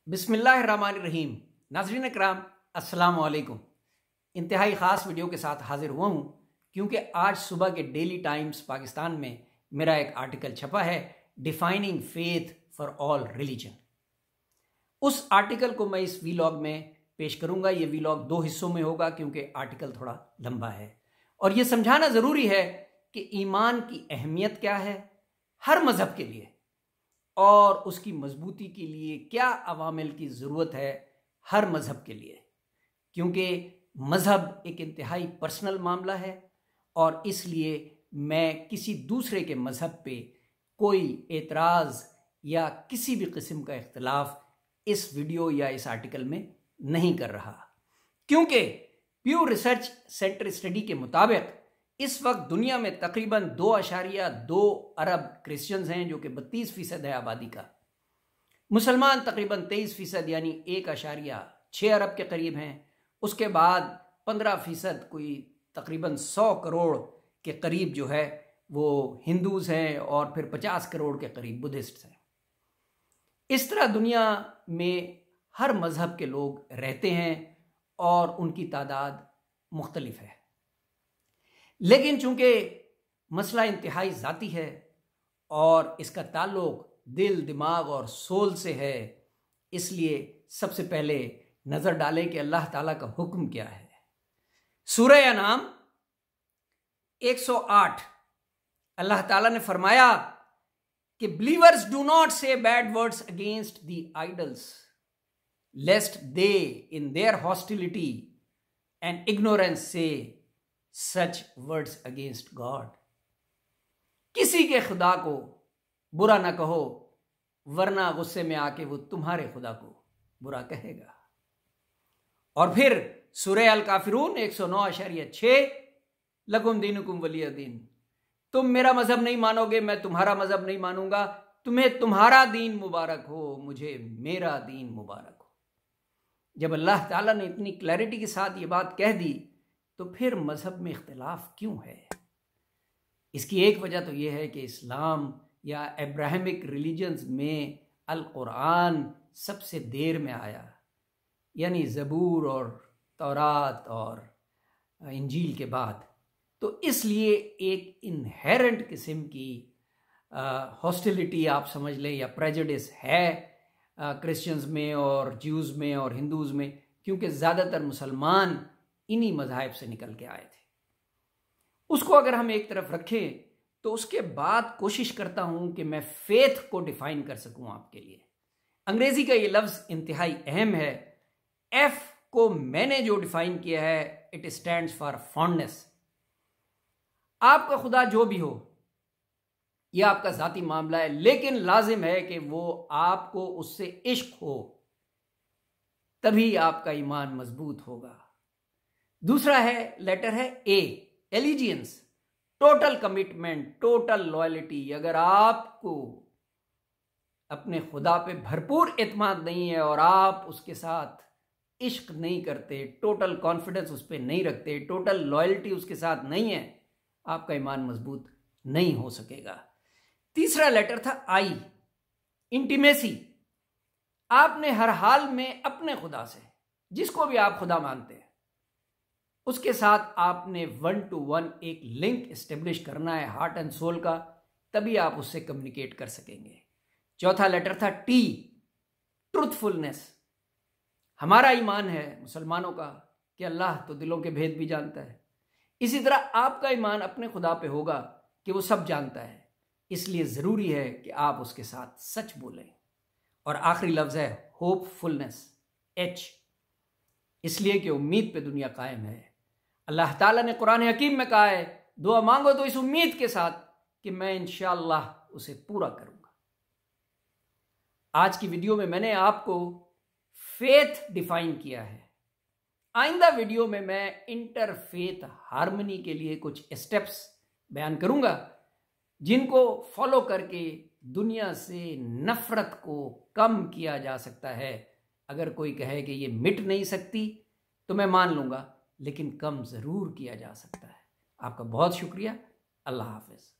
बिस्मिल्लाहिर्रहमानिर्रहीम। नाज़रीन इकराम, अस्सलाम वालेकुम। इंतहाई ख़ास वीडियो के साथ हाजिर हुआ हूँ क्योंकि आज सुबह के डेली टाइम्स पाकिस्तान में मेरा एक आर्टिकल छपा है, defining faith for all religion. उस आर्टिकल को मैं इस वीलॉग में पेश करूंगा। ये वीलॉग 2 हिस्सों में होगा क्योंकि आर्टिकल थोड़ा लंबा है और ये समझाना ज़रूरी है कि ईमान की अहमियत क्या है हर मज़हब के लिए और उसकी मजबूती के लिए क्या अवामिल की ज़रूरत है हर मज़हब के लिए, क्योंकि मज़हब एक इंतहाई पर्सनल मामला है और इसलिए मैं किसी दूसरे के मज़हब पे कोई एतराज़ या किसी भी किस्म का इख्तिलाफ इस वीडियो या इस आर्टिकल में नहीं कर रहा, क्योंकि प्यू रिसर्च सेंटर स्टडी के मुताबिक इस वक्त दुनिया में तकरीबन 2.2 अरब क्रिश्चियंस हैं, जो कि 32% है आबादी का। मुसलमान तकरीबन 23% यानी 1.6 अरब के करीब हैं। उसके बाद 15% कोई तकरीबन 100 करोड़ के करीब जो है वो हिंदूज हैं और फिर 50 करोड़ के करीब बुद्धिस्ट हैं। इस तरह दुनिया में हर मज़हब के लोग रहते हैं और उनकी तादाद मुख्तलिफ है, लेकिन चूंकि मसला इंतहाई ज़ाती है और इसका ताल्लुक दिल, दिमाग और सोल से है, इसलिए सबसे पहले नज़र डालें कि अल्लाह ताला का हुक्म क्या है। सूरह अनाम 108 अल्लाह ताला ने फरमाया कि believers do not say bad words against the idols lest they in their hostility and ignorance say such words against God. किसी के खुदा को बुरा ना कहो वरना गुस्से में आके वो तुम्हारे खुदा को बुरा कहेगा। और फिर सूरह अल काफिरून 109.6 लकुम दीनुकुम वलिय दीन, तुम मेरा मजहब नहीं मानोगे, मैं तुम्हारा मजहब नहीं मानूंगा, तुम्हें तुम्हारा दीन मुबारक हो, मुझे मेरा दीन मुबारक हो। जब अल्लाह ताला ने इतनी क्लैरिटी के साथ ये बात कह दी तो फिर मज़हब में इख्तिलाफ क्यों है? इसकी एक वजह तो यह है कि इस्लाम या अब्राहमिक रिलीजन्स में अल कुरान सबसे देर में आया, यानी ज़बूर और तौरात और इंजील के बाद। तो इसलिए एक इनहेरेंट किस्म की हॉस्टिलिटी आप समझ लें या प्रेजुडिस है क्रिश्चियंस में और ज्यूज़ में और हिंदूज़ में, क्योंकि ज़्यादातर मुसलमान इन्हीं मज़ाहिब से निकल के आए थे। उसको अगर हम एक तरफ रखें तो उसके बाद कोशिश करता हूं कि मैं फेथ को डिफाइन कर सकूं आपके लिए। अंग्रेजी का ये लफ्ज़ इंतहाई अहम है। एफ को मैंने जो डिफाइन किया है, इट स्टैंड्स फॉर फॉन्डनेस। आपका खुदा जो भी हो, यह आपका ज़ाती मामला है, लेकिन लाजिम है कि वो आपको उससे इश्क हो, तभी आपका ईमान मजबूत होगा। दूसरा है, लेटर है A, allegiance, total commitment, total loyalty. अगर आपको अपने खुदा पे भरपूर एतमाद नहीं है और आप उसके साथ इश्क नहीं करते, टोटल कॉन्फिडेंस उस पर नहीं रखते, टोटल लॉयल्टी उसके साथ नहीं है, आपका ईमान मजबूत नहीं हो सकेगा। तीसरा लेटर था आई, इंटीमेसी। आपने हर हाल में अपने खुदा से, जिसको भी आप खुदा मानते हैं, उसके साथ आपने 1 to 1 एक लिंक एस्टेब्लिश करना है हार्ट एंड सोल का, तभी आप उससे कम्युनिकेट कर सकेंगे। चौथा लेटर था टी, ट्रूथफुलनेस। हमारा ईमान है मुसलमानों का कि अल्लाह तो दिलों के भेद भी जानता है, इसी तरह आपका ईमान अपने खुदा पे होगा कि वो सब जानता है, इसलिए ज़रूरी है कि आप उसके साथ सच बोलें। और आखिरी लफ्ज़ है होपफुलनेस, एच, इसलिए कि उम्मीद पे दुनिया कायम है। अल्लाह ताला ने कुरान हकीम में कहा है, दुआ मांगो तो इस उम्मीद के साथ कि मैं इंशाअल्लाह उसे पूरा करूंगा। आज की वीडियो में मैंने आपको फेथ डिफाइन किया है। आइंदा वीडियो में मैं इंटरफेथ हार्मनी के लिए कुछ स्टेप्स बयान करूंगा, जिनको फॉलो करके दुनिया से नफरत को कम किया जा सकता है। अगर कोई कहे कि ये मिट नहीं सकती तो मैं मान लूंगा, लेकिन कम ज़रूर किया जा सकता है। आपका बहुत शुक्रिया। अल्लाह हाफ़िज़।